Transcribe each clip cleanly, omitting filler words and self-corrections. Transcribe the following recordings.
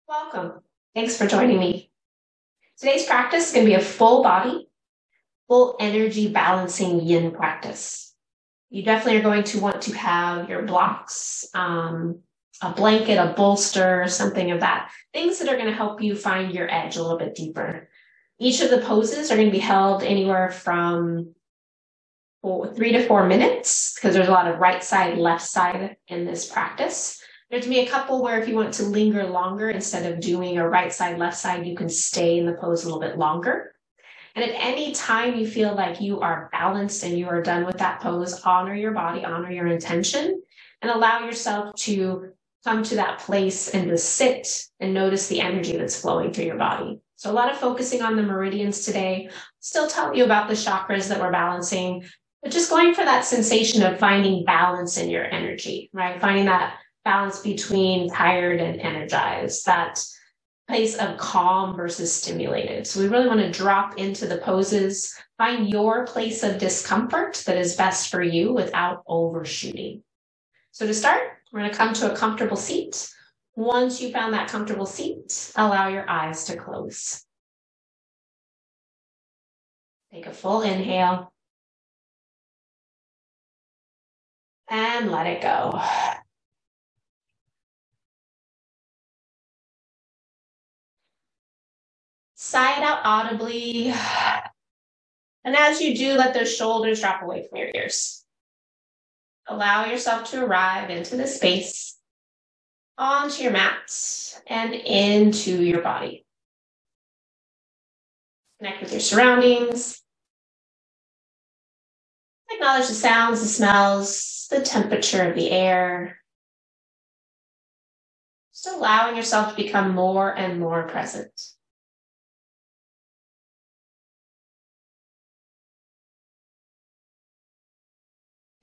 Welcome. Thanks for joining me. Today's practice is going to be a full body, full energy balancing yin practice. You definitely are going to want to have your blocks, a blanket, a bolster, something of that. Things that are going to help you find your edge a little bit deeper. Each of the poses are going to be held anywhere from 3 to 4 minutes because there's a lot of right side, left side in this practice. There's going to be a couple where if you want to linger longer, instead of doing a right side, left side, you can stay in the pose a little bit longer. And at any time you feel like you are balanced and you are done with that pose, honor your body, honor your intention, and allow yourself to come to that place and just sit and notice the energy that's flowing through your body. So a lot of focusing on the meridians today. Still tell you about the chakras that we're balancing, but just going for that sensation of finding balance in your energy, right? Finding that balance between tired and energized, that place of calm versus stimulated. So we really want to drop into the poses, find your place of discomfort that is best for you without overshooting. So to start, we're going to come to a comfortable seat. Once you found that comfortable seat, allow your eyes to close. Take a full inhale and let it go. Sigh it out audibly. And as you do, let those shoulders drop away from your ears. Allow yourself to arrive into the space, onto your mat, and into your body. Connect with your surroundings. Acknowledge the sounds, the smells, the temperature of the air. Just allowing yourself to become more and more present.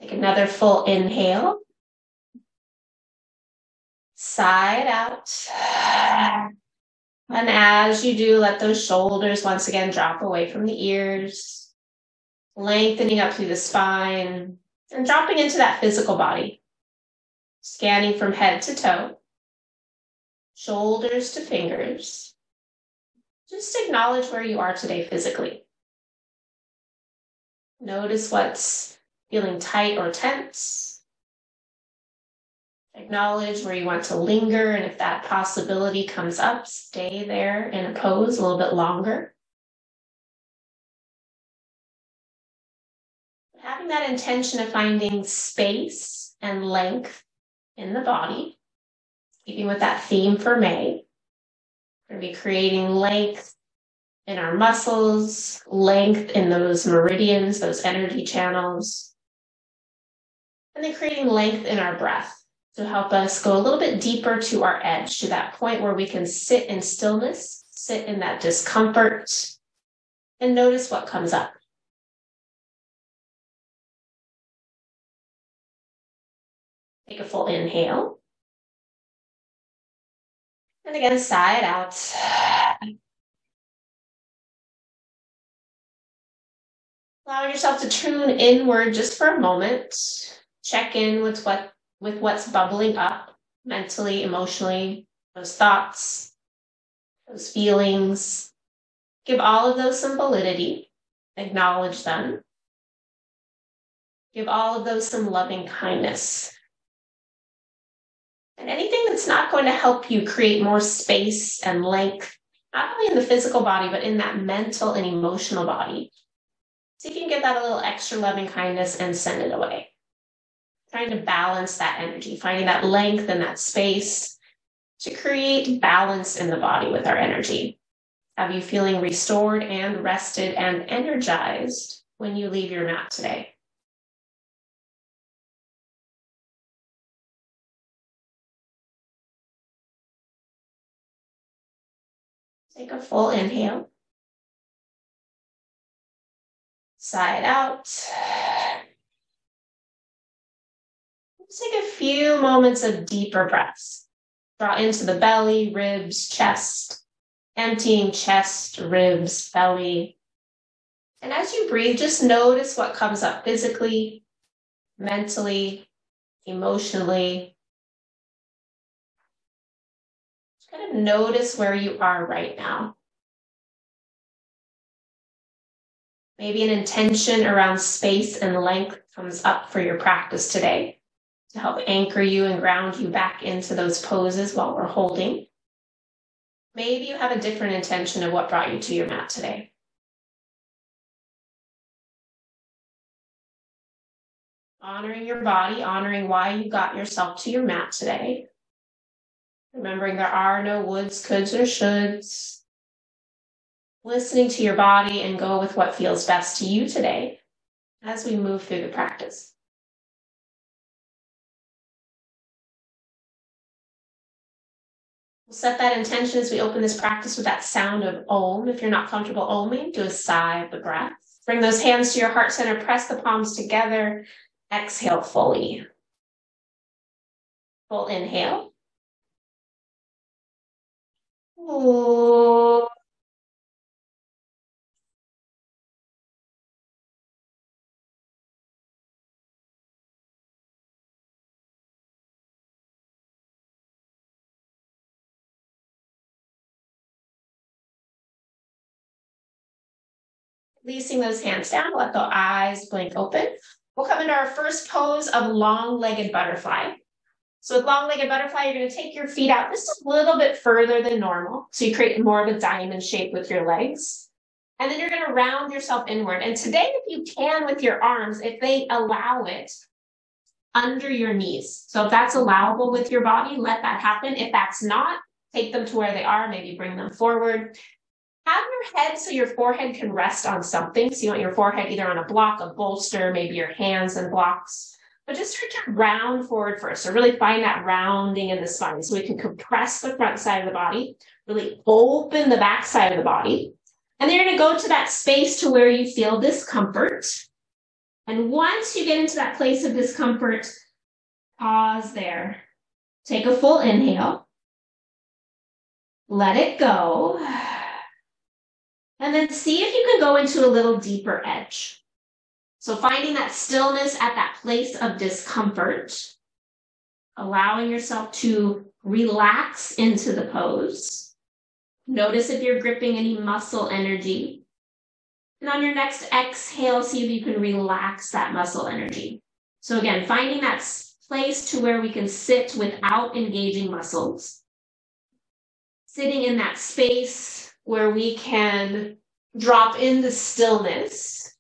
Take another full inhale. Sigh it out. And as you do, let those shoulders once again drop away from the ears, lengthening up through the spine, and dropping into that physical body. Scanning from head to toe, shoulders to fingers. Just acknowledge where you are today physically. Notice what's feeling tight or tense. Acknowledge where you want to linger, and if that possibility comes up, stay there in a pose a little bit longer. Having that intention of finding space and length in the body, keeping with that theme for May. We're going to be creating length in our muscles, length in those meridians, those energy channels, and then creating length in our breath to help us go a little bit deeper to our edge, to that point where we can sit in stillness, sit in that discomfort, and notice what comes up. Take a full inhale. And again, sigh it out. Allow yourself to tune inward just for a moment. Check in with what's bubbling up mentally, emotionally, those thoughts, those feelings. Give all of those some validity. Acknowledge them. Give all of those some loving kindness. And anything that's not going to help you create more space and length, not only in the physical body, but in that mental and emotional body. So you can give that a little extra loving kindness and send it away. Trying to balance that energy, finding that length and that space to create balance in the body with our energy. Have you feeling restored and rested and energized when you leave your mat today? Take a full inhale. Sigh it out. Let's take a few moments of deeper breaths. Draw into the belly, ribs, chest, emptying chest, ribs, belly. And as you breathe, just notice what comes up physically, mentally, emotionally. Kind of notice where you are right now. Maybe an intention around space and length comes up for your practice today to help anchor you and ground you back into those poses while we're holding. Maybe you have a different intention of what brought you to your mat today. Honoring your body, honoring why you got yourself to your mat today. Remembering there are no woulds, coulds, or shoulds. Listening to your body and go with what feels best to you today as we move through the practice. We'll set that intention as we open this practice with that sound of Om. If you're not comfortable Oming, do a sigh of the breath. Bring those hands to your heart center, press the palms together, exhale fully. Full inhale. Ooh. Releasing those hands down, let the eyes blink open. We'll come into our first pose of long-legged butterfly. So with long-legged butterfly, you're going to take your feet out just a little bit further than normal. So you create more of a diamond shape with your legs. And then you're going to round yourself inward. And today, if you can with your arms, if they allow it, under your knees. So if that's allowable with your body, let that happen. If that's not, take them to where they are, maybe bring them forward. Have your head so your forehead can rest on something. So you want your forehead either on a block, a bolster, maybe your hands and blocks. But just start to round forward first. So really find that rounding in the spine. So we can compress the front side of the body, really open the back side of the body. And then you're going to go to that space to where you feel discomfort. And once you get into that place of discomfort, pause there. Take a full inhale. Let it go. And then see if you can go into a little deeper edge. So finding that stillness at that place of discomfort, allowing yourself to relax into the pose. Notice if you're gripping any muscle energy. And on your next exhale, see if you can relax that muscle energy. So again, finding that place to where we can sit without engaging muscles. Sitting in that space where we can drop into stillness,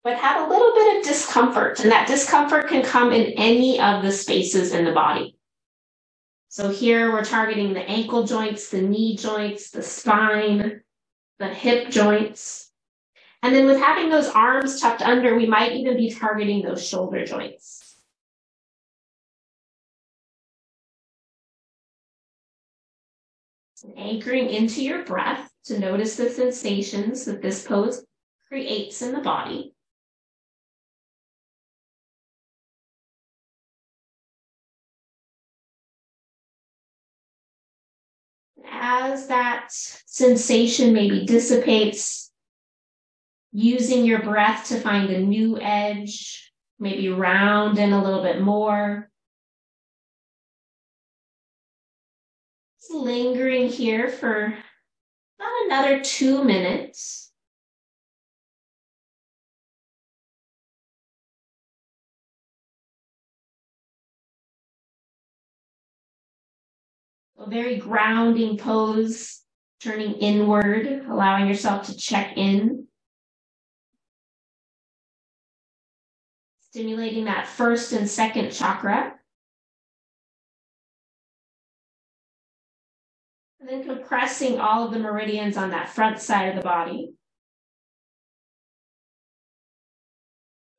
but have a little bit of discomfort. And that discomfort can come in any of the spaces in the body. So here we're targeting the ankle joints, the knee joints, the spine, the hip joints. And then with having those arms tucked under, we might even be targeting those shoulder joints. Anchoring into your breath to notice the sensations that this pose creates in the body. As that sensation maybe dissipates, using your breath to find a new edge, maybe round in a little bit more. Just lingering here for about another 2 minutes. A very grounding pose, turning inward, allowing yourself to check in. Stimulating that first and second chakra. And then compressing all of the meridians on that front side of the body.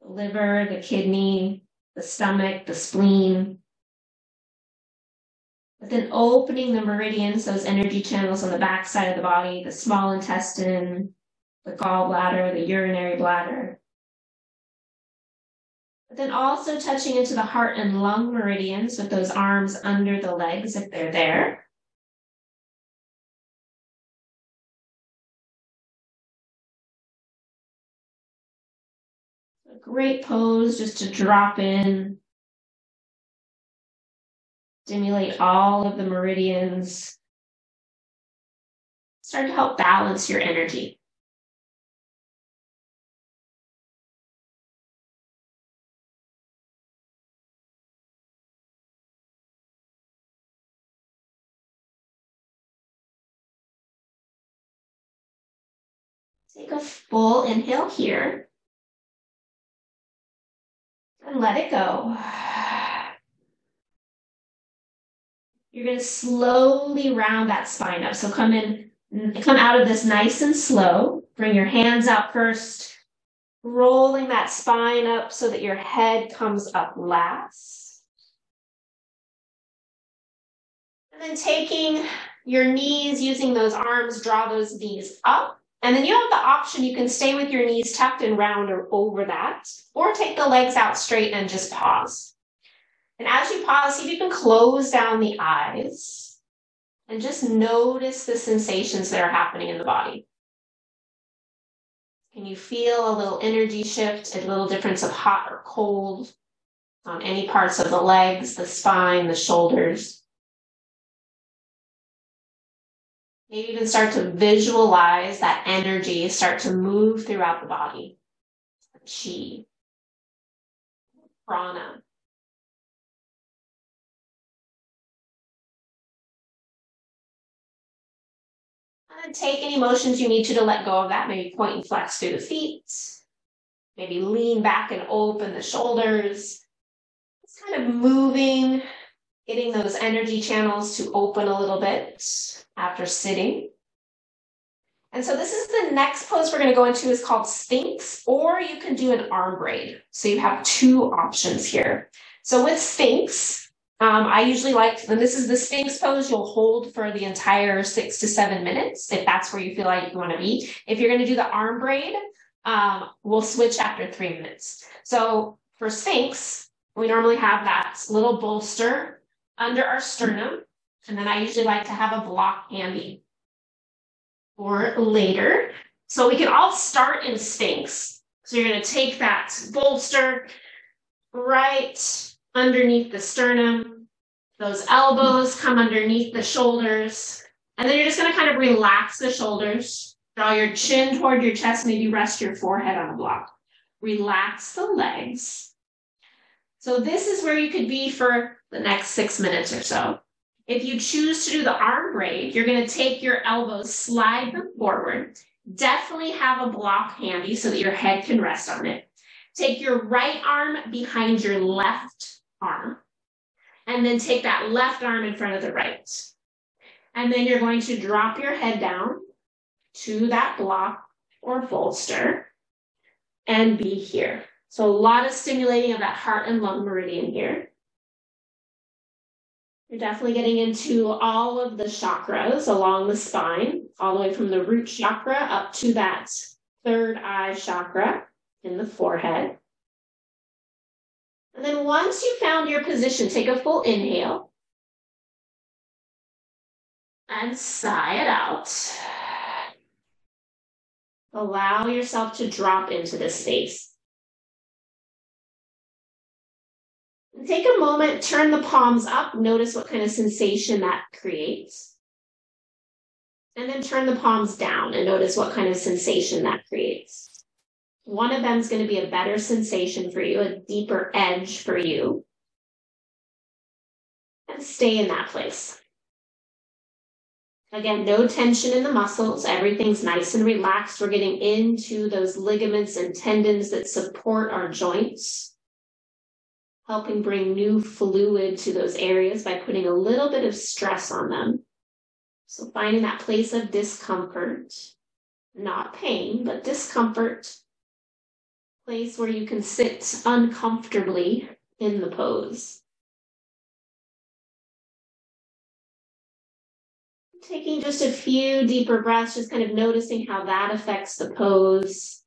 The liver, the kidney, the stomach, the spleen. But then opening the meridians, those energy channels on the back side of the body, the small intestine, the gallbladder, the urinary bladder. But then also touching into the heart and lung meridians with those arms under the legs if they're there. A great pose just to drop in. Stimulate all of the meridians start to help balance your energy. Take a full inhale here and let it go. You're going to slowly round that spine up. So come out of this nice and slow. Bring your hands out first, rolling that spine up so that your head comes up last. And then taking your knees, using those arms, draw those knees up. And then you have the option, you can stay with your knees tucked and round or over that, or take the legs out straight and just pause. And as you pause, see if you can close down the eyes and just notice the sensations that are happening in the body. Can you feel a little energy shift, a little difference of hot or cold on any parts of the legs, the spine, the shoulders? Maybe even start to visualize that energy start to move throughout the body. Chi, prana. And then take any motions you need to let go of that. Maybe point and flex through the feet. Maybe lean back and open the shoulders. It's kind of moving, getting those energy channels to open a little bit after sitting. And so this is the next pose we're going to go into is called Sphinx, or you can do an arm braid. So you have two options here. So with Sphinx, I usually like, and this is the Sphinx pose, you'll hold for the entire 6 to 7 minutes, if that's where you feel like you want to be. If you're going to do the arm braid, we'll switch after 3 minutes. So for Sphinx, we normally have that little bolster under our sternum. And then I usually like to have a block handy for later. So we can all start in Sphinx. So you're going to take that bolster right underneath the sternum. Those elbows come underneath the shoulders. And then you're just going to kind of relax the shoulders. Draw your chin toward your chest. Maybe rest your forehead on a block. Relax the legs. So this is where you could be for the next 6 minutes or so. If you choose to do the arm braid, you're going to take your elbows, slide them forward. Definitely have a block handy so that your head can rest on it. Take your right arm behind your left arm. And then take that left arm in front of the right. And then you're going to drop your head down to that block or bolster and be here. So a lot of stimulating of that heart and lung meridian here. You're definitely getting into all of the chakras along the spine, all the way from the root chakra up to that third eye chakra in the forehead. And then once you found your position, take a full inhale and sigh it out. Allow yourself to drop into this space. Take a moment, turn the palms up, notice what kind of sensation that creates. And then turn the palms down and notice what kind of sensation that creates. One of them is going to be a better sensation for you, a deeper edge for you. And stay in that place. Again, no tension in the muscles. Everything's nice and relaxed. We're getting into those ligaments and tendons that support our joints, helping bring new fluid to those areas by putting a little bit of stress on them. So finding that place of discomfort, not pain, but discomfort, place where you can sit uncomfortably in the pose. Taking just a few deeper breaths, just kind of noticing how that affects the pose.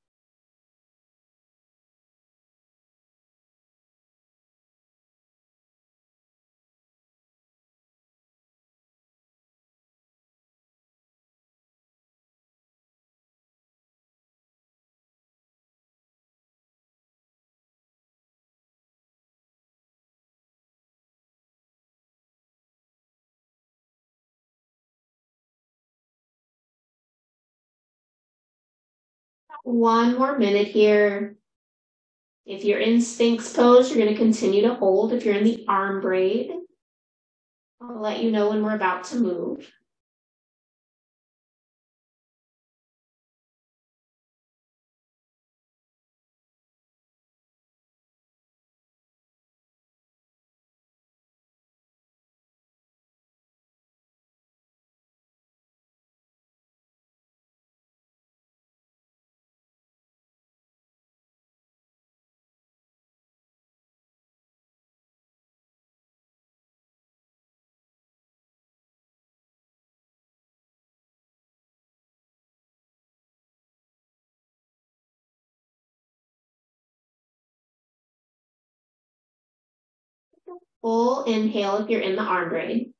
One more minute here. If you're in Sphinx pose, you're going to continue to hold. If you're in the arm braid, I'll let you know when we're about to move. Full inhale if you're in the arm braid.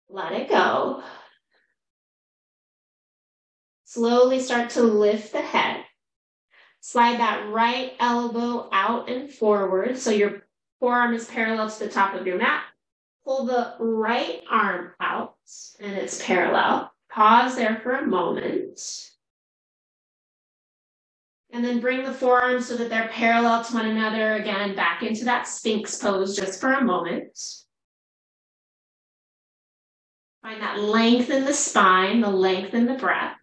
Let it go. Slowly start to lift the head. Slide that right elbow out and forward so your forearm is parallel to the top of your mat. Pull the right arm out and it's parallel. Pause there for a moment. And then bring the forearms so that they're parallel to one another. Again, back into that Sphinx pose just for a moment. Find that length in the spine, the length in the breath.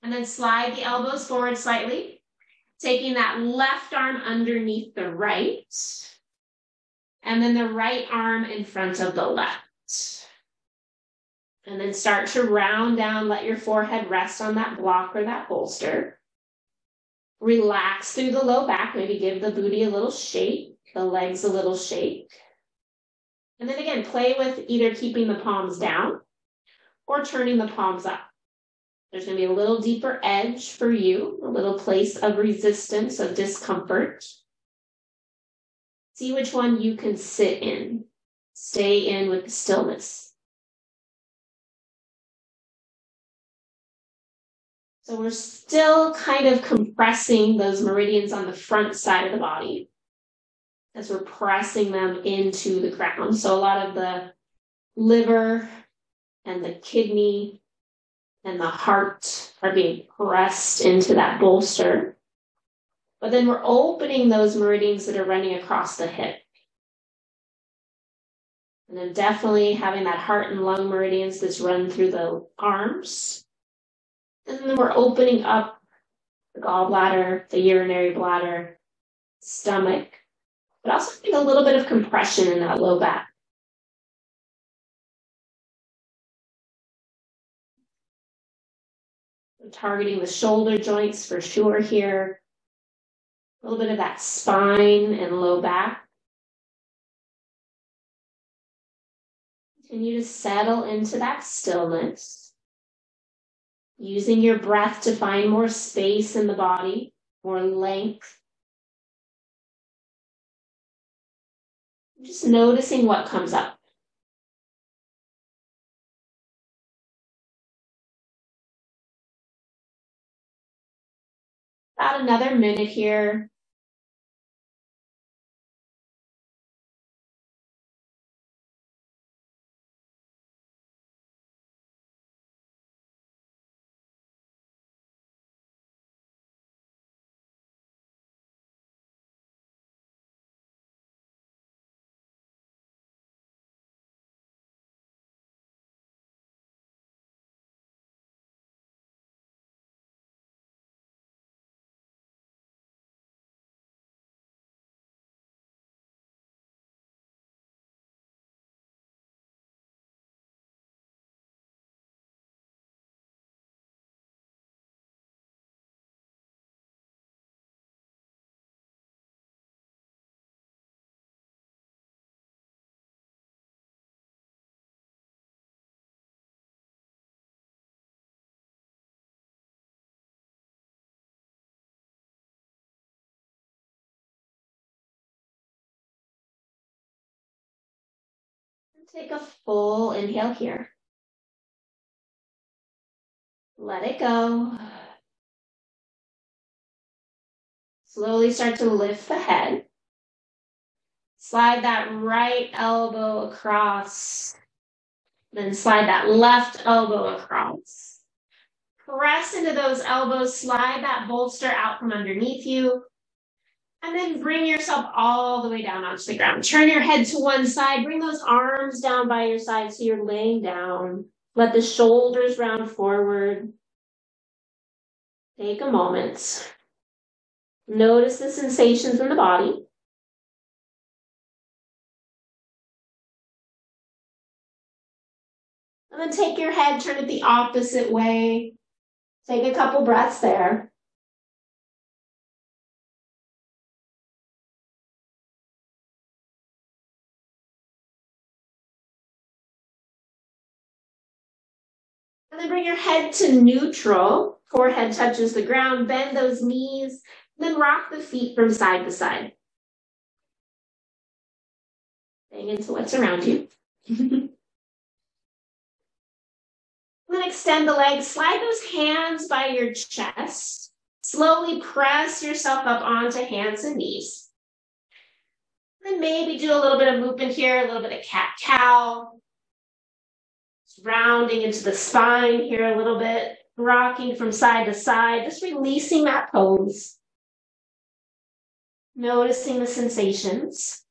And then slide the elbows forward slightly, taking that left arm underneath the right, and then the right arm in front of the left. And then start to round down, let your forehead rest on that block or that bolster. Relax through the low back, maybe give the booty a little shake, the legs a little shake. And then again, play with either keeping the palms down or turning the palms up. There's going to be a little deeper edge for you, a little place of resistance, of discomfort. See which one you can sit in. Stay in with the stillness. So we're still kind of compressing those meridians on the front side of the body as we're pressing them into the ground. So a lot of the liver and the kidney and the heart are being pressed into that bolster. But then we're opening those meridians that are running across the hip. And then definitely having that heart and lung meridians that's run through the arms. And then we're opening up the gallbladder, the urinary bladder, stomach, but also getting a little bit of compression in that low back. We're targeting the shoulder joints for sure here. A little bit of that spine and low back. Continue to settle into that stillness. Using your breath to find more space in the body, more length. Just noticing what comes up. About another minute here. Take a full inhale here. Let it go. Slowly start to lift the head. Slide that right elbow across. Then slide that left elbow across. Press into those elbows, slide that bolster out from underneath you, and then bring yourself all the way down onto the ground. Turn your head to one side, bring those arms down by your side so you're laying down. Let the shoulders round forward. Take a moment. Notice the sensations in the body. And then take your head, turn it the opposite way. Take a couple breaths there. And then bring your head to neutral. Forehead touches the ground. Bend those knees. Then rock the feet from side to side. Staying into what's around you. Then extend the legs. Slide those hands by your chest. Slowly press yourself up onto hands and knees. Then maybe do a little bit of movement here, a little bit of cat-cow. Rounding into the spine here a little bit, rocking from side to side, just releasing that pose. Noticing the sensations.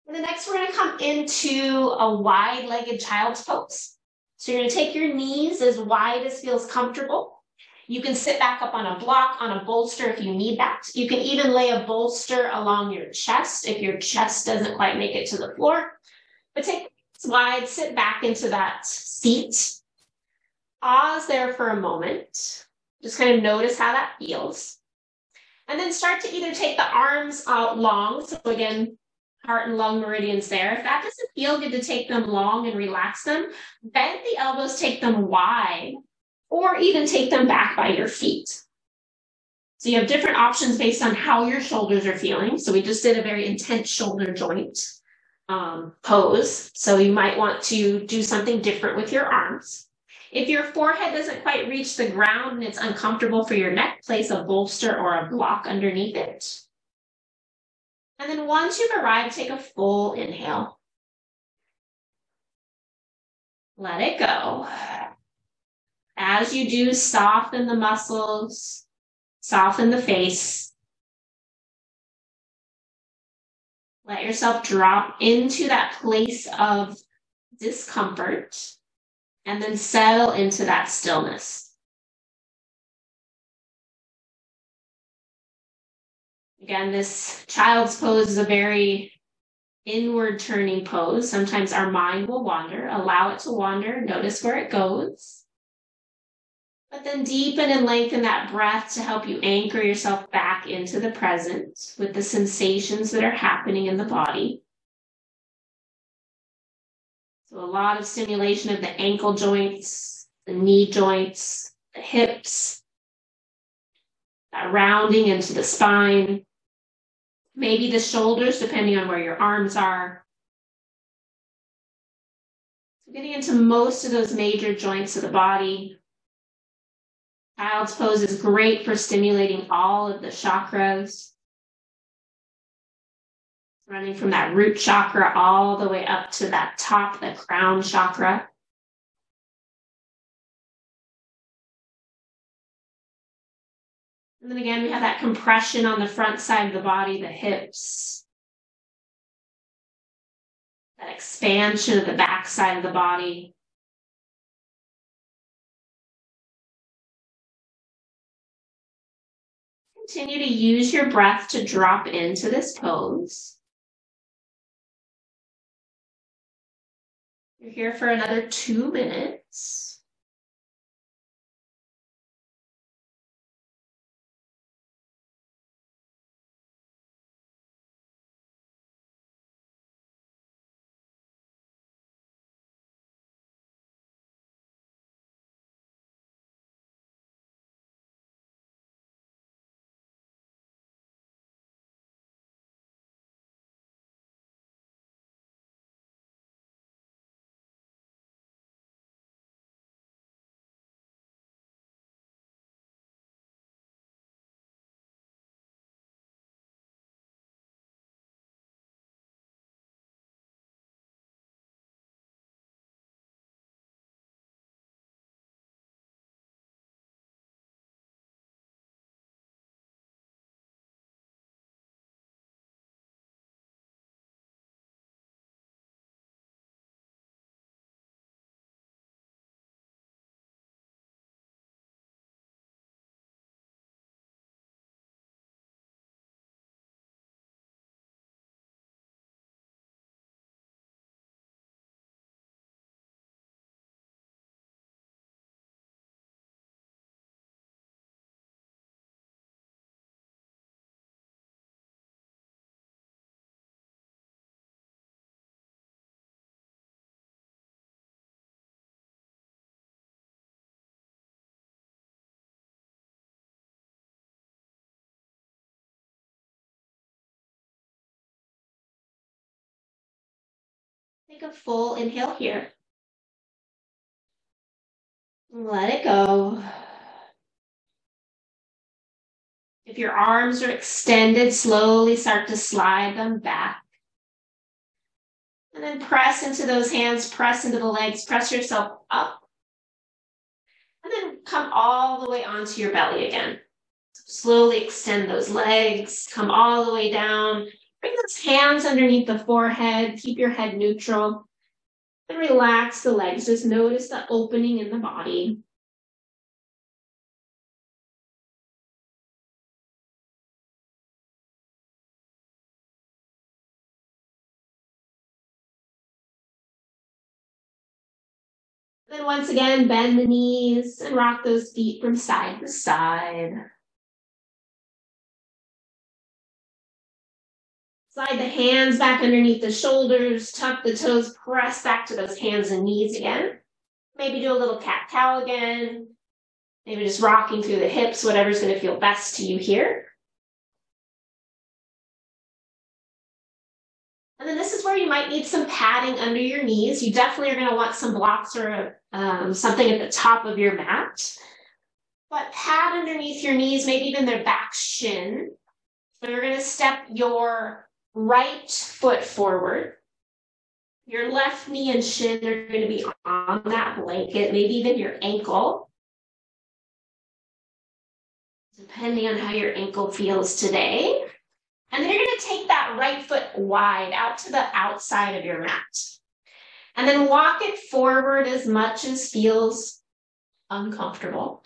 And then next we're going to come into a wide-legged child's pose. So you're going to take your knees as wide as feels comfortable. You can sit back up on a block, on a bolster if you need that. You can even lay a bolster along your chest if your chest doesn't quite make it to the floor. But take it wide, sit back into that seat. Pause there for a moment. Just kind of notice how that feels. And then start to either take the arms out long. So again, heart and lung meridians there. If that doesn't feel good to take them long and relax them, bend the elbows, take them wide, or even take them back by your feet. So you have different options based on how your shoulders are feeling. So we just did a very intense shoulder joint pose. So you might want to do something different with your arms. If your forehead doesn't quite reach the ground and it's uncomfortable for your neck, place a bolster or a block underneath it. And then once you've arrived, take a full inhale. Let it go. As you do, soften the muscles, soften the face. Let yourself drop into that place of discomfort and then settle into that stillness. Again, this child's pose is a very inward turning pose. Sometimes our mind will wander. Allow it to wander. Notice where it goes. But then deepen and lengthen that breath to help you anchor yourself back into the present with the sensations that are happening in the body. So a lot of stimulation of the ankle joints, the knee joints, the hips, that rounding into the spine, maybe the shoulders, depending on where your arms are. So getting into most of those major joints of the body. Child's pose is great for stimulating all of the chakras, running from that root chakra all the way up to that top, the crown chakra. And then again, we have that compression on the front side of the body, the hips, that expansion of the back side of the body. Continue to use your breath to drop into this pose. You're here for another 2 minutes. Take a full inhale here. Let it go. If your arms are extended, slowly start to slide them back. And then press into those hands, press into the legs, press yourself up. And then come all the way onto your belly again. Slowly extend those legs, come all the way down. Bring those hands underneath the forehead, keep your head neutral. And relax the legs, just notice the opening in the body. Then once again, bend the knees and rock those feet from side to side. Slide the hands back underneath the shoulders, tuck the toes, press back to those hands and knees again. Maybe do a little cat-cow again. Maybe just rocking through the hips, whatever's going to feel best to you here. And then this is where you might need some padding under your knees. You definitely are going to want some blocks or something at the top of your mat. But pad underneath your knees, maybe even their back shin. So you're going to step your right foot forward. Your left knee and shin are going to be on that blanket, maybe even your ankle. Depending on how your ankle feels today. And then you're going to take that right foot wide out to the outside of your mat. And then walk it forward as much as feels uncomfortable.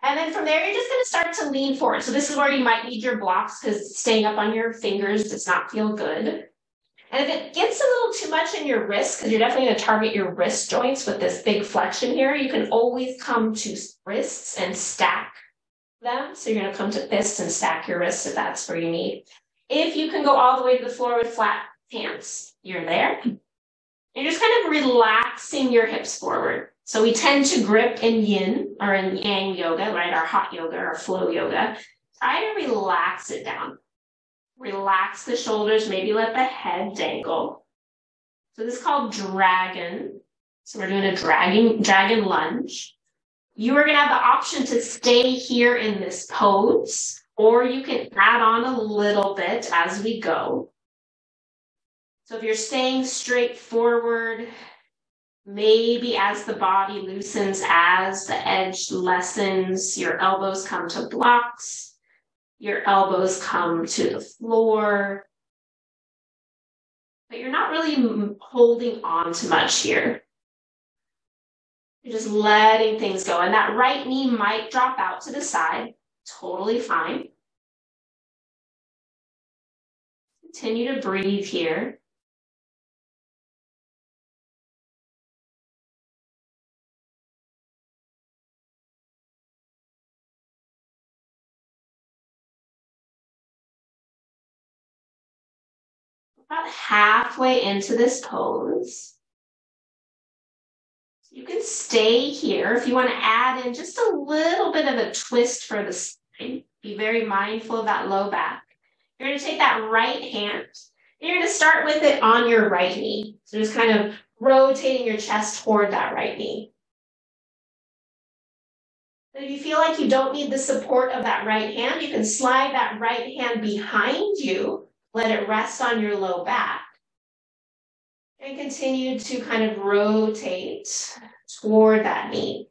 And then from there, you're just going to start to lean forward. So this is where you might need your blocks because staying up on your fingers does not feel good. And if it gets a little too much in your wrist, because you're definitely going to target your wrist joints with this big flexion here, you can always come to wrists and stack them. So you're going to come to fists and stack your wrists if that's where you need. If you can go all the way to the floor with flat hands, you're there. You're just kind of relaxing your hips forward. So we tend to grip in yin or in yang yoga, right? Our hot yoga or flow yoga. Try to relax it down. Relax the shoulders, maybe let the head dangle. So this is called dragon. So we're doing a dragon lunge. You are going to have the option to stay here in this pose, or you can add on a little bit as we go. So if you're staying straight forward, maybe as the body loosens, as the edge lessens, your elbows come to blocks, your elbows come to the floor, but you're not really holding on to much here. You're just letting things go. And that right knee might drop out to the side. Totally fine. Continue to breathe here. About halfway into this pose. You can stay here. If you want to add in just a little bit of a twist for the spine, be very mindful of that low back. You're going to take that right hand, and you're going to start with it on your right knee. So just kind of rotating your chest toward that right knee. And if you feel like you don't need the support of that right hand, you can slide that right hand behind you, let it rest on your low back. And continue to kind of rotate toward that knee.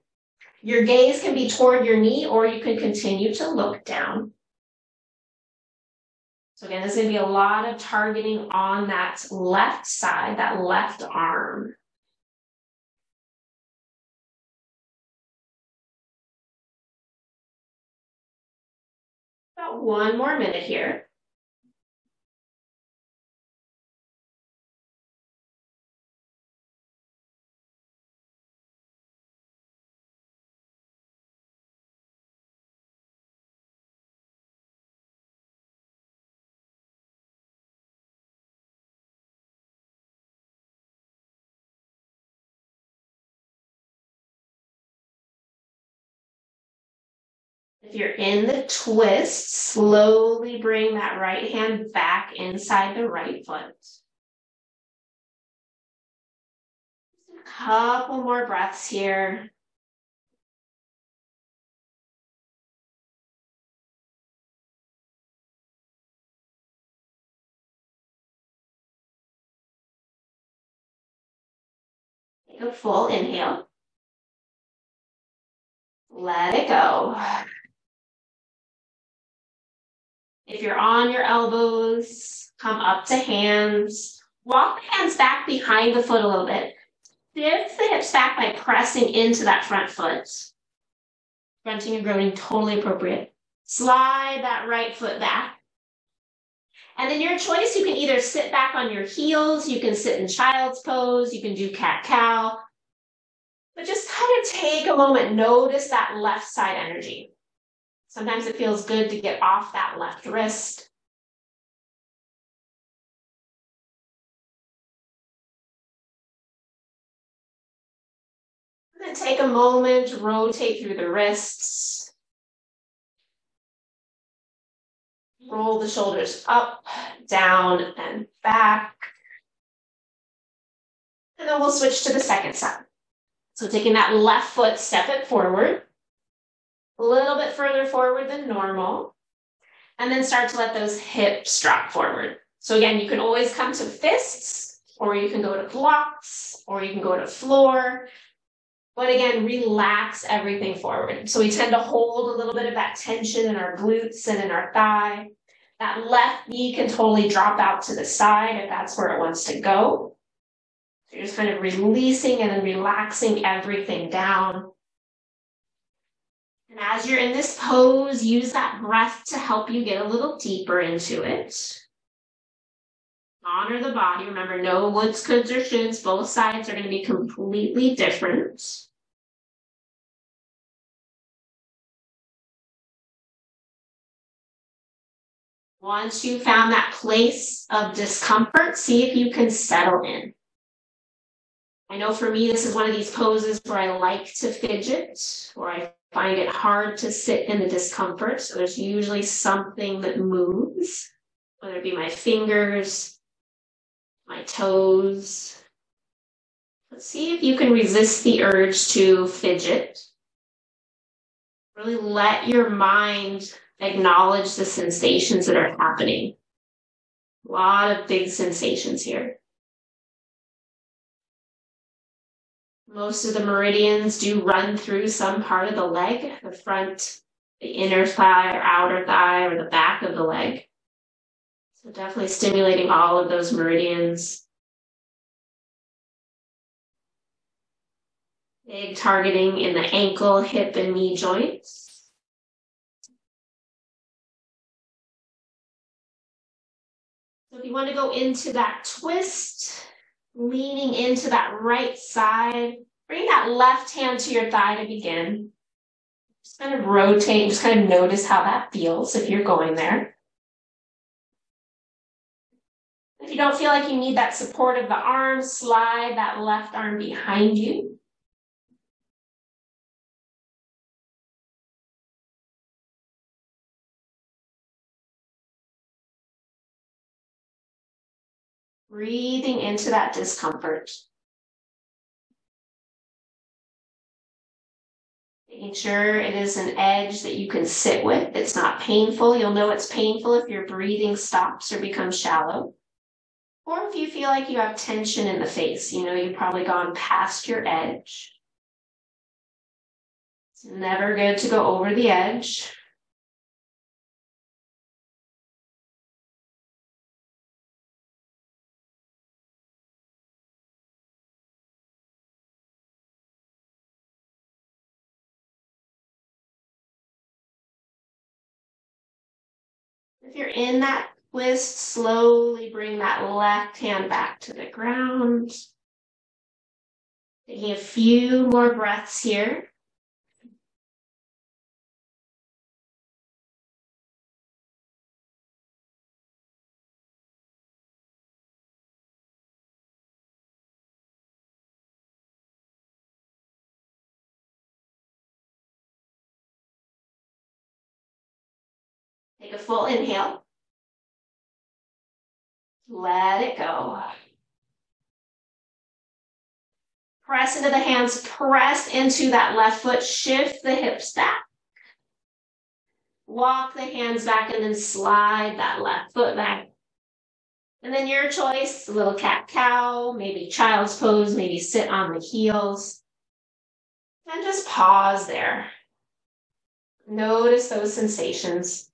Your gaze can be toward your knee, or you can continue to look down. So again, there's going to be a lot of targeting on that left side, that left arm. About 1 more minute here. If you're in the twist, slowly bring that right hand back inside the right foot. Couple more breaths here. Take a full inhale. Let it go. If you're on your elbows, come up to hands. Walk the hands back behind the foot a little bit. Lift the hips back by pressing into that front foot. Grunting and groaning, totally appropriate. Slide that right foot back. And then your choice, you can either sit back on your heels, you can sit in child's pose, you can do cat-cow. But just kind of take a moment, notice that left side energy. Sometimes it feels good to get off that left wrist. And then take a moment, rotate through the wrists. Roll the shoulders up, down, and back. And then we'll switch to the second side. So taking that left foot, step it forward. A little bit further forward than normal. And then start to let those hips drop forward. So again, you can always come to fists, or you can go to blocks, or you can go to floor. But again, relax everything forward. So we tend to hold a little bit of that tension in our glutes and in our thigh. That left knee can totally drop out to the side if that's where it wants to go. So you're just kind of releasing and then relaxing everything down. And as you're in this pose, use that breath to help you get a little deeper into it. Honor the body. Remember, no woulds, coulds, or shoulds. Both sides are going to be completely different. Once you found that place of discomfort, see if you can settle in. I know for me, this is one of these poses where I like to fidget, or I find it hard to sit in the discomfort. So there's usually something that moves, whether it be my fingers, my toes. Let's see if you can resist the urge to fidget. Really let your mind acknowledge the sensations that are happening. A lot of big sensations here. Most of the meridians do run through some part of the leg, the front, the inner thigh or outer thigh or the back of the leg. So definitely stimulating all of those meridians. Big targeting in the ankle, hip, and knee joints. So if you want to go into that twist, leaning into that right side, bring that left hand to your thigh to begin. Just kind of rotate, just kind of notice how that feels if you're going there. If you don't feel like you need that support of the arm, slide that left arm behind you. Breathing into that discomfort. Making sure it is an edge that you can sit with. It's not painful. You'll know it's painful if your breathing stops or becomes shallow. Or if you feel like you have tension in the face, you know you've probably gone past your edge. It's never good to go over the edge. If you're in that twist, slowly bring that left hand back to the ground. Taking a few more breaths here. Take a full inhale. Let it go. Press into the hands, press into that left foot, shift the hips back. Walk the hands back and then slide that left foot back. And then your choice, a little cat-cow, maybe child's pose, maybe sit on the heels. And just pause there. Notice those sensations.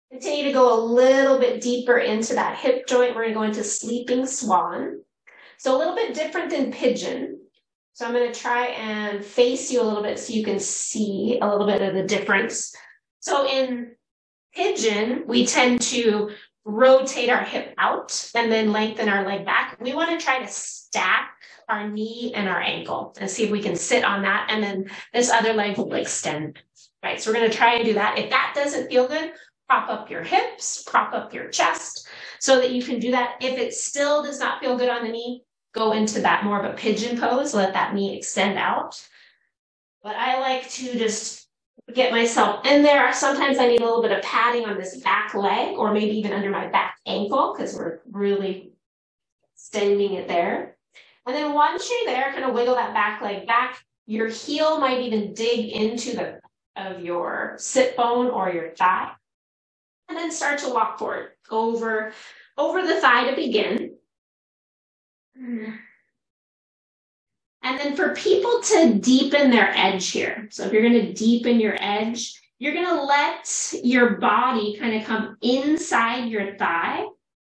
Continue to go a little bit deeper into that hip joint. We're going to go into sleeping swan. So a little bit different than pigeon. So I'm going to try and face you a little bit so you can see a little bit of the difference. So in pigeon, we tend to rotate our hip out and then lengthen our leg back. We want to try to stack our knee and our ankle and see if we can sit on that. And then this other leg will extend, right? So we're going to try and do that. If that doesn't feel good, prop up your hips, prop up your chest so that you can do that. If it still does not feel good on the knee, go into that more of a pigeon pose, let that knee extend out. But I like to just get myself in there. Sometimes I need a little bit of padding on this back leg or maybe even under my back ankle because we're really extending it there. And then once you're there, kind of wiggle that back leg back. Your heel might even dig into the of your sit bone or your thigh. And then start to walk forward over the thigh to begin. And then for people to deepen their edge here. So if you're going to deepen your edge, you're going to let your body kind of come inside your thigh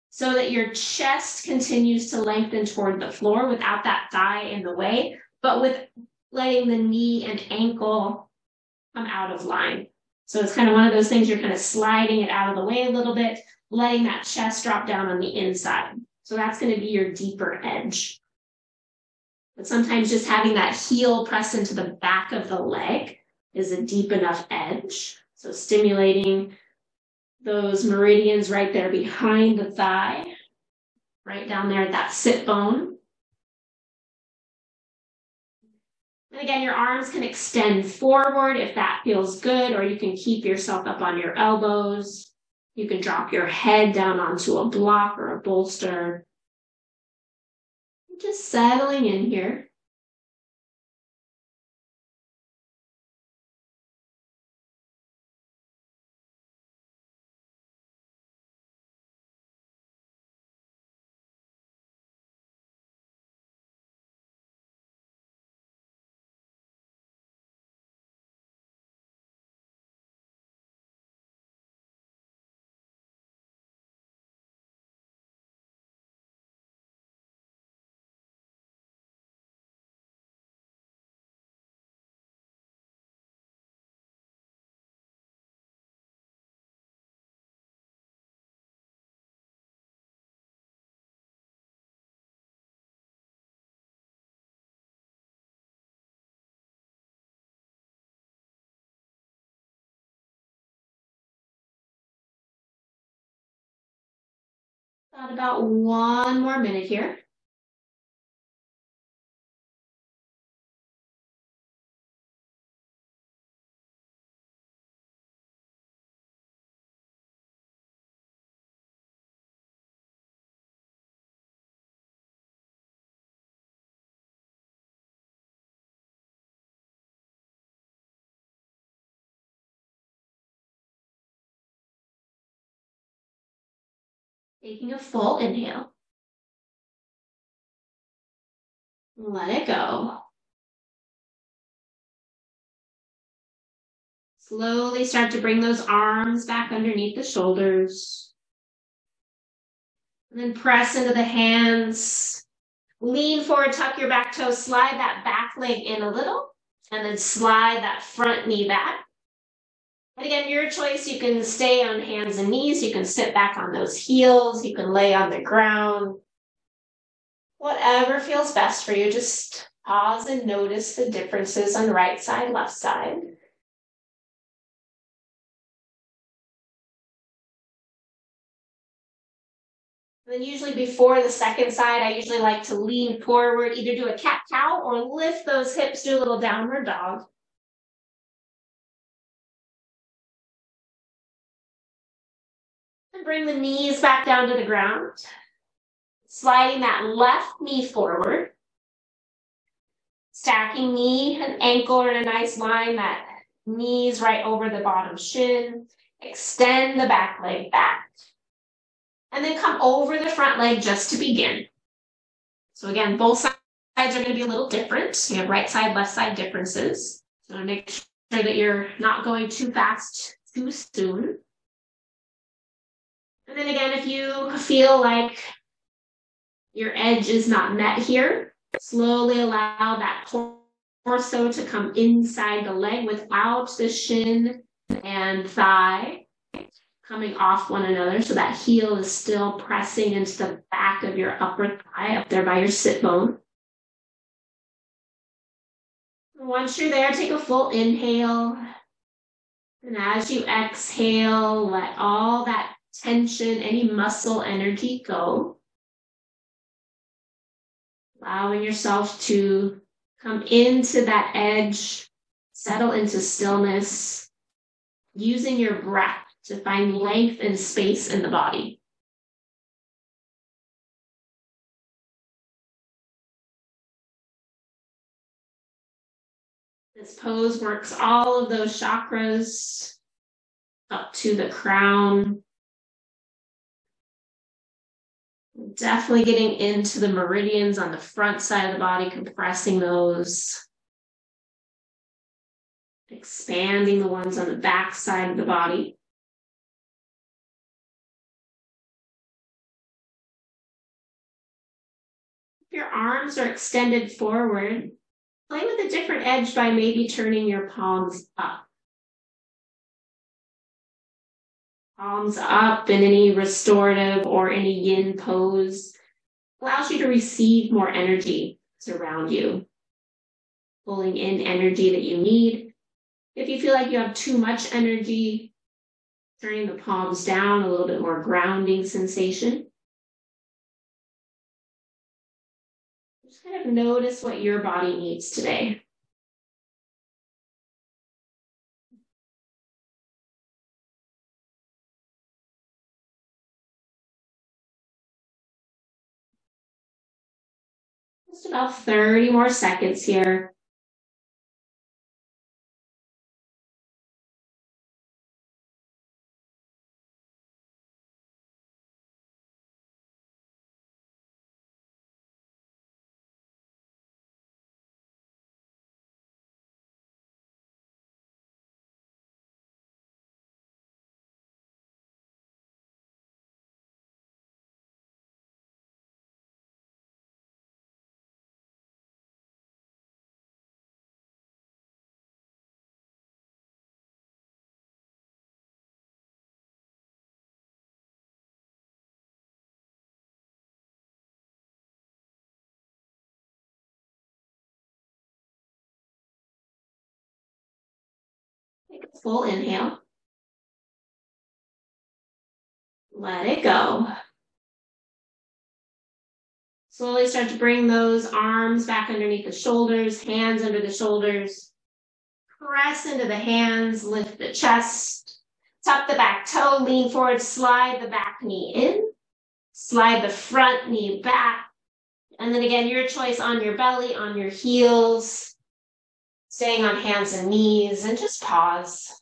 so that your chest continues to lengthen toward the floor without that thigh in the way, but with letting the knee and ankle come out of line. So it's kind of one of those things you're kind of sliding it out of the way a little bit, letting that chest drop down on the inside. So that's going to be your deeper edge. But sometimes just having that heel press into the back of the leg is a deep enough edge. So stimulating those meridians right there behind the thigh, right down there at that sit bone. And again, your arms can extend forward if that feels good, or you can keep yourself up on your elbows. You can drop your head down onto a block or a bolster. Just settling in here. Got about 1 more minute here. Taking a full inhale. Let it go. Slowly start to bring those arms back underneath the shoulders. And then press into the hands. Lean forward, tuck your back toe, slide that back leg in a little, and then slide that front knee back. And again, your choice, you can stay on hands and knees, you can sit back on those heels, you can lay on the ground. Whatever feels best for you, just pause and notice the differences on right side, left side. And then usually before the second side, I usually like to lean forward, either do a cat-cow or lift those hips, do a little downward dog. And bring the knees back down to the ground. Sliding that left knee forward. Stacking knee and ankle in a nice line, that knees right over the bottom shin. Extend the back leg back. And then come over the front leg just to begin. So again, both sides are going to be a little different. You have right side, left side differences. So make sure that you're not going too fast too soon. And then again, if you feel like your edge is not met here, slowly allow that torso to come inside the leg without the shin and thigh coming off one another, so that heel is still pressing into the back of your upper thigh up there by your sit bone. Once you're there, take a full inhale. And as you exhale, let all that tension, any muscle energy go. Allowing yourself to come into that edge, settle into stillness, using your breath to find length and space in the body. This pose works all of those chakras up to the crown. Definitely getting into the meridians on the front side of the body, compressing those. Expanding the ones on the back side of the body. If your arms are extended forward, play with a different edge by maybe turning your palms up. Palms up in any restorative or any yin pose allows you to receive more energy around you. Pulling in energy that you need. If you feel like you have too much energy, turning the palms down, a little bit more grounding sensation. Just kind of notice what your body needs today. Just about 30 more seconds here. Take a full inhale. Let it go. Slowly start to bring those arms back underneath the shoulders, hands under the shoulders. Press into the hands, lift the chest. Tuck the back toe, lean forward, slide the back knee in. Slide the front knee back. And then again, your choice on your belly, on your heels. Staying on hands and knees, and just pause.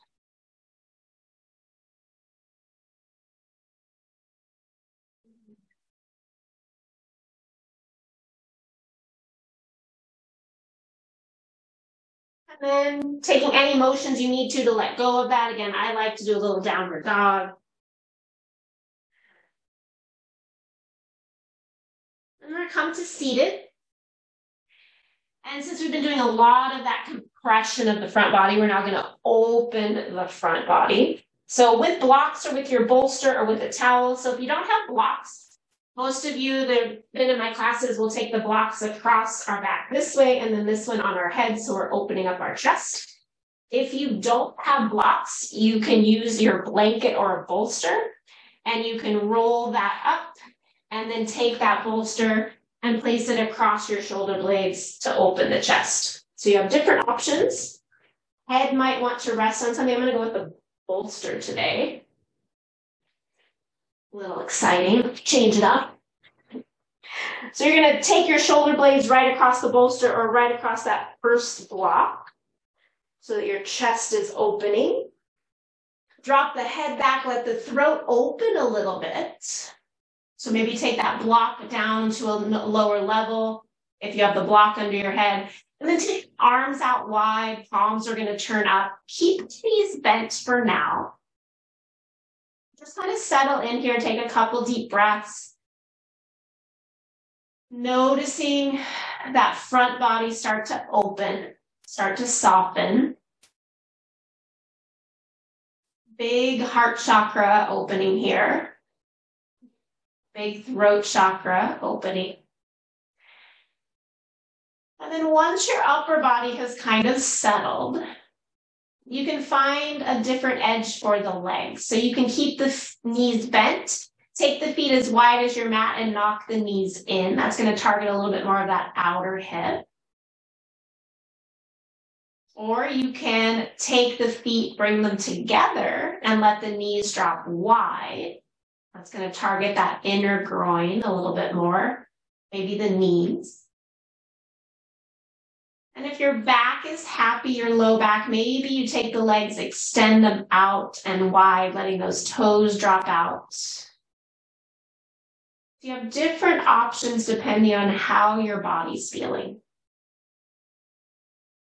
And then taking any motions you need to let go of that. Again, I like to do a little downward dog. And we're going to come to seated. And since we've been doing a lot of that compression of the front body, we're now going to open the front body. So with blocks or with your bolster or with a towel. So if you don't have blocks, most of you that have been in my classes will take the blocks across our back this way and then this one on our head. So we're opening up our chest. If you don't have blocks, you can use your blanket or a bolster and you can roll that up And then take that bolster and place it across your shoulder blades to open the chest. So you have different options. Head might want to rest on something. I'm going to go with the bolster today. A little exciting. Change it up. So you're going to take your shoulder blades right across the bolster or right across that first block so that your chest is opening. Drop the head back, let the throat open a little bit. So maybe take that block down to a lower level if you have the block under your head. And then take arms out wide, palms are going to turn up. Keep these bent for now. Just kind of settle in here, take a couple deep breaths. Noticing that front body start to open, start to soften. Big heart chakra opening here. Big throat chakra opening. And then once your upper body has kind of settled, you can find a different edge for the legs. So you can keep the knees bent, take the feet as wide as your mat and knock the knees in. That's going to target a little bit more of that outer hip. Or you can take the feet, bring them together and let the knees drop wide. That's going to target that inner groin a little bit more, maybe the knees. And if your back is happy, your low back, maybe you take the legs, extend them out and wide, letting those toes drop out. You have different options depending on how your body's feeling.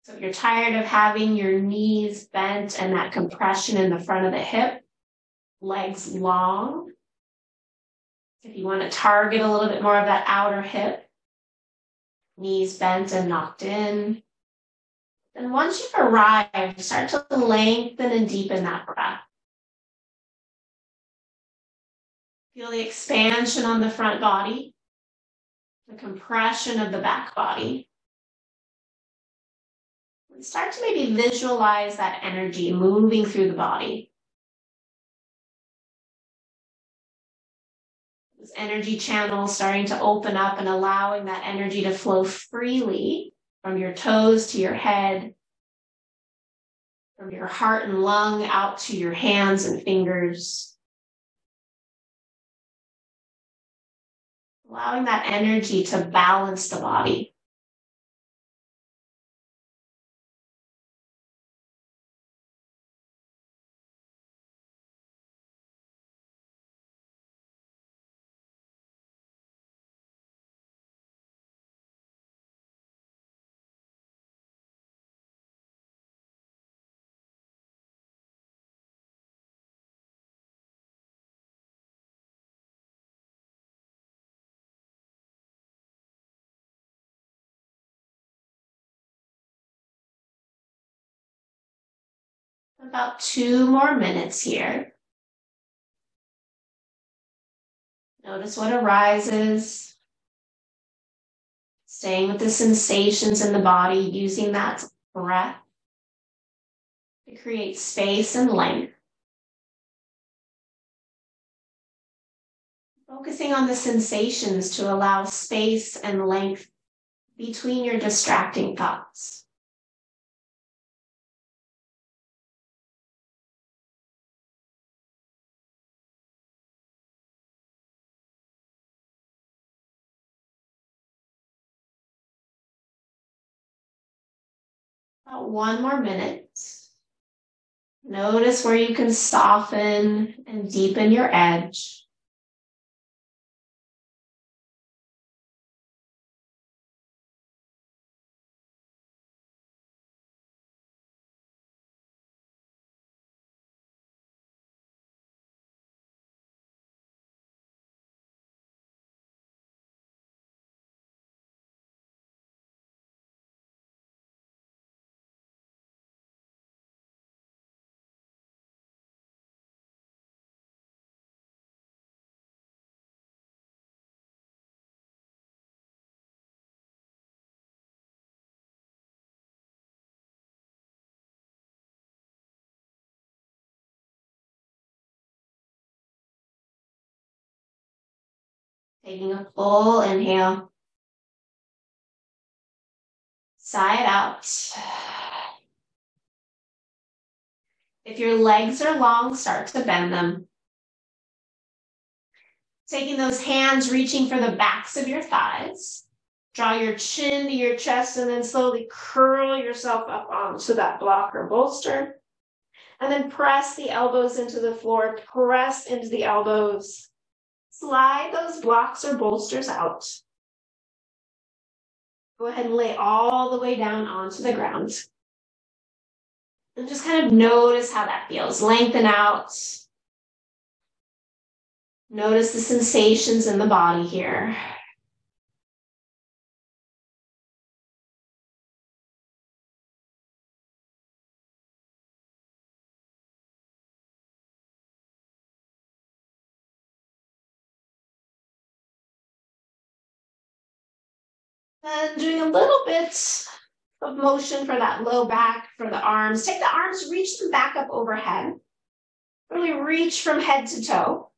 So if you're tired of having your knees bent and that compression in the front of the hip, legs long. If you want to target a little bit more of that outer hip, knees bent and knocked in. And once you've arrived, start to lengthen and deepen that breath. Feel the expansion on the front body, the compression of the back body. And start to maybe visualize that energy moving through the body. This energy channel starting to open up and allowing that energy to flow freely from your toes to your head, from your heart and lung out to your hands and fingers. Allowing that energy to balance the body. About 2 more minutes here. Notice what arises. Staying with the sensations in the body, using that breath to create space and length. Focusing on the sensations to allow space and length between your distracting thoughts. About 1 more minute. Notice where you can soften and deepen your edge. Taking a full inhale. Sigh it out. If your legs are long, start to bend them. Taking those hands, reaching for the backs of your thighs. Draw your chin to your chest and then slowly curl yourself up onto that block or bolster. And then press the elbows into the floor, press into the elbows. Slide those blocks or bolsters out. Go ahead and lay all the way down onto the ground. And just kind of notice how that feels. Lengthen out. Notice the sensations in the body here. And doing a little bit of motion for that low back, for the arms. Take the arms, reach them back up overhead. Really reach from head to toe.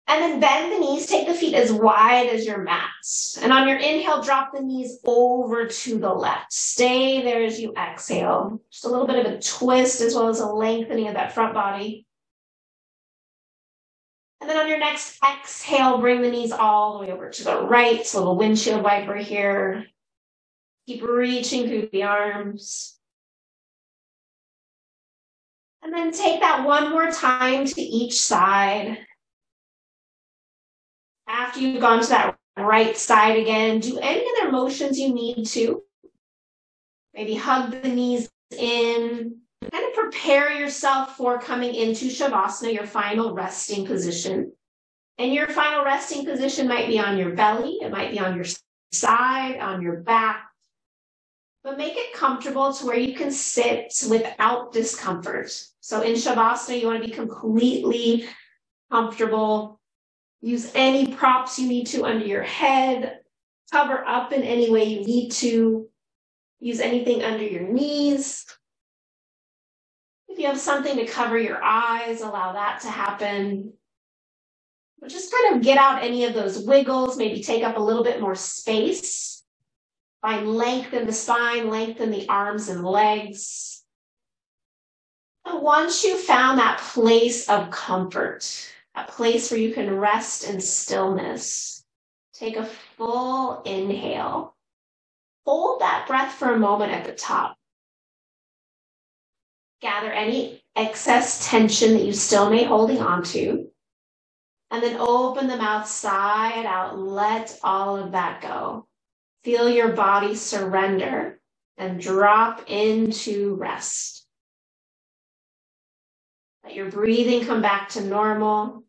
And then bend the knees, take the feet as wide as your mats. And on your inhale, drop the knees over to the left. Stay there as you exhale. Just a little bit of a twist as well as a lengthening of that front body. And then on your next exhale, bring the knees all the way over to the right. It's a little windshield wiper here. Keep reaching through the arms. And then take that one more time to each side. After you've gone to that right side again, do any other motions you need to. Maybe hug the knees in. Kind of prepare yourself for coming into Shavasana, your final resting position. And your final resting position might be on your belly. It might be on your side, on your back. But make it comfortable to where you can sit without discomfort. So in Shavasana, you want to be completely comfortable. Use any props you need to under your head. Cover up in any way you need to. Use anything under your knees. If you have something to cover your eyes, allow that to happen. But just kind of get out any of those wiggles. Maybe take up a little bit more space. Find length in the spine, lengthen the arms and legs. And once you've found that place of comfort, a place where you can rest in stillness, take a full inhale. Hold that breath for a moment at the top. Gather any excess tension that you still may holding on to. And then open the mouth, sigh it out, let all of that go. Feel your body surrender and drop into rest. Let your breathing come back to normal.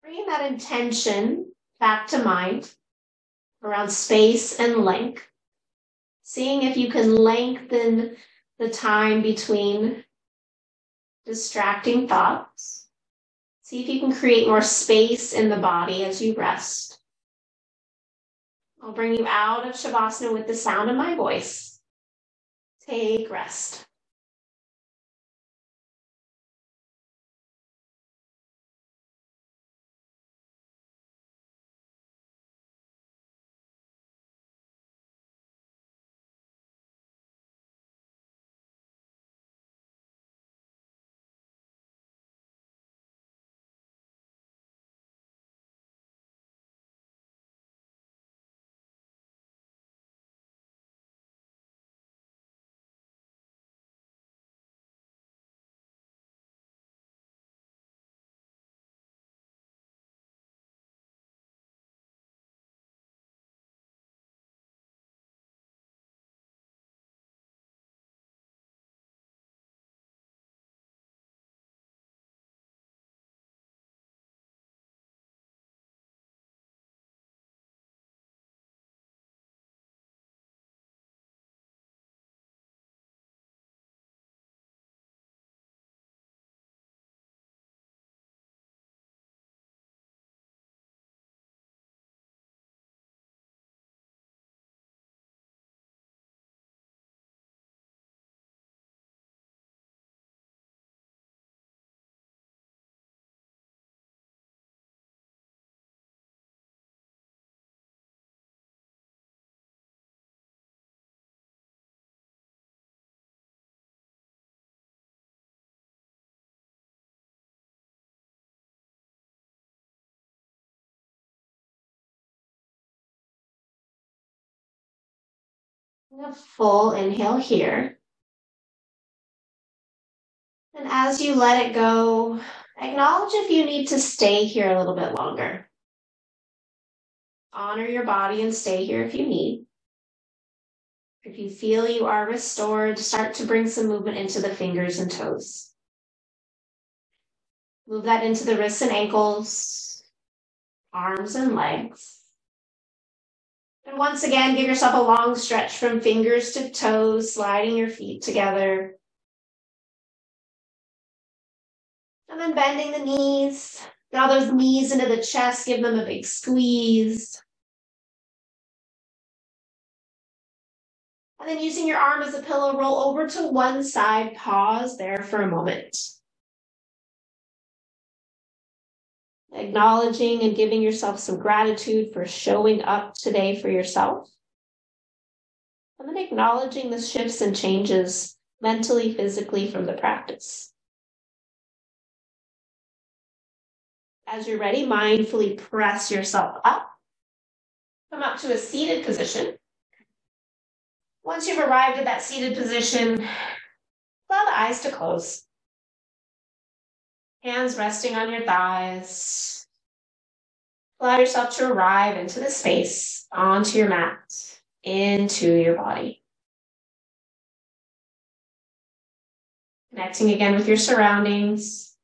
Bring that intention back to mind around space and length. Seeing if you can lengthen the time between distracting thoughts. See if you can create more space in the body as you rest. I'll bring you out of Shavasana with the sound of my voice. Take rest. A full inhale here. And as you let it go, acknowledge if you need to stay here a little bit longer. Honor your body and stay here if you need. If you feel you are restored, start to bring some movement into the fingers and toes. Move that into the wrists and ankles, arms and legs. And once again, give yourself a long stretch from fingers to toes, sliding your feet together. And then bending the knees. Draw those knees into the chest, give them a big squeeze. And then using your arm as a pillow, roll over to one side, pause there for a moment. Acknowledging and giving yourself some gratitude for showing up today for yourself. And then acknowledging the shifts and changes mentally, physically from the practice. As you're ready, mindfully press yourself up. Come up to a seated position. Once you've arrived at that seated position, allow the eyes to close. Hands resting on your thighs. Allow yourself to arrive into the space, onto your mat, into your body. Connecting again with your surroundings.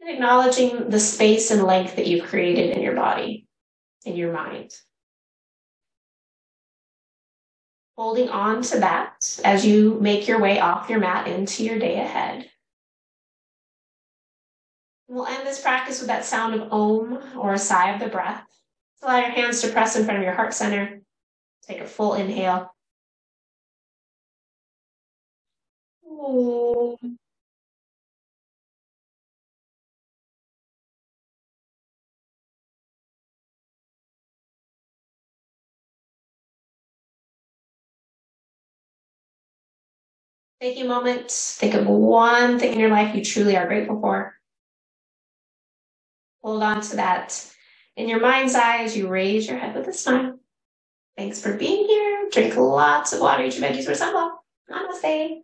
And acknowledging the space and length that you've created in your body, in your mind. Holding on to that as you make your way off your mat into your day ahead. We'll end this practice with that sound of Om or a sigh of the breath. Allow your hands to press in front of your heart center. Take a full inhale. Om. Take a moment, think of one thing in your life you truly are grateful for. Hold on to that in your mind's eye as you raise your head with a smile. Thanks for being here. Drink lots of water, eat your veggies for sunblock. Namaste.